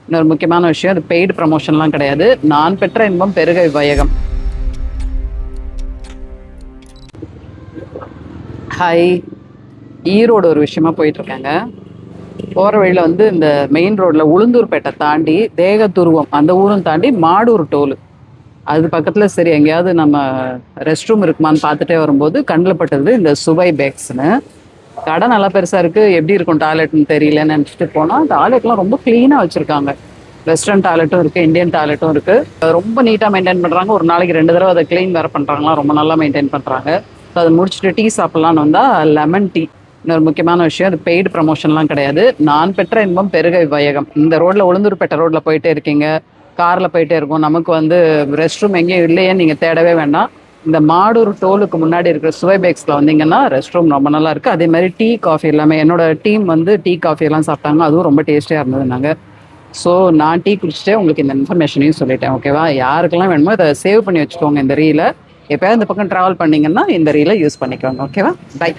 இன்னொரு முக்கியமான விஷயம், அது பெய்டு ப்ரமோஷன்லாம் கிடையாது. நான் பெற்ற இன்பம் பெருக வையகம். ஹாய், ஈரோடு ஒரு விஷயமா போயிட்டு இருக்காங்க. போகிற வழியில் வந்து இந்த மெயின் ரோட்டில் உளுந்தூர்பேட்டை தாண்டி தேகதுருவம் அந்த ஊரும் தாண்டி மாடூர் டோலு அது பக்கத்தில் சரி எங்கேயாவது நம்ம ரெஸ்ட் ரூம் இருக்குமான்னு பார்த்துட்டே வரும்போது கண்ணில் பட்டது இந்த சுவை பேக்ஸ்னு கடை நல்லா பெருசாக இருக்குது. எப்படி இருக்கும் டாய்லெட்னு தெரியலன்னு நினச்சிட்டு போனால் டாய்லெட்லாம் ரொம்ப க்ளீனாக வச்சுருக்காங்க. வெஸ்டர்ன் டாய்லெட்டும் இருக்குது, இந்தியன் டாய்லெட்டும் இருக்குது. ரொம்ப நீட்டாக மெயின்டைன் பண்ணுறாங்க. ஒரு நாளைக்கு 2 தடவை அதை க்ளீன் வேறு பண்ணுறாங்களாம். ரொம்ப நல்லா மெயின்டைன் பண்ணுறாங்க. ஸோ அதை முடிச்சுட்டு டீ சாப்பிட்லான்னு வந்தால் லெமன் டீ. இன்னொரு முக்கியமான விஷயம், அது பெய்டு ப்ரமோஷன்லாம் கிடையாது. நான் பெற்ற இன்பம் பெருக வையகம். இந்த ரோட்டில் உளுந்தூர்பேட்டை ரோட்டில் போயிட்டே இருக்கீங்க, காரில் போயிட்டே இருக்கோம், நமக்கு வந்து ரெஸ்ட் ரூம் எங்கேயும் இல்லையேன்னு நீங்கள் தேடவே வேண்டாம். இந்த மாடூர் டோலுக்கு முன்னாடி இருக்கிற சுவை பேக்ஸில் வந்தீங்கன்னா ரெஸ்ட் ரூம் ரொம்ப நல்லா இருக்குது. அதே மாதிரி டீ காஃபி எல்லாமே என்னோட டீம் வந்து டீ காஃபி எல்லாம் சாப்பிட்டாங்க. அதுவும் ரொம்ப டேஸ்டியாக இருந்தது. நாங்கள் ஸோ நான் டீ குடிச்சிட்டே உங்களுக்கு இந்த இன்ஃபர்மேஷனையும் சொல்லிட்டேன். ஓகேவா? யாருக்கெல்லாம் வேணுமோ இதை சேவ் பண்ணி வச்சுக்கோங்க. இந்த ரீலை எப்போயாவது இந்த பக்கம் ட்ராவல் பண்ணிங்கன்னா இந்த ரீலை யூஸ் பண்ணிக்கோங்க. ஓகேவா? பை.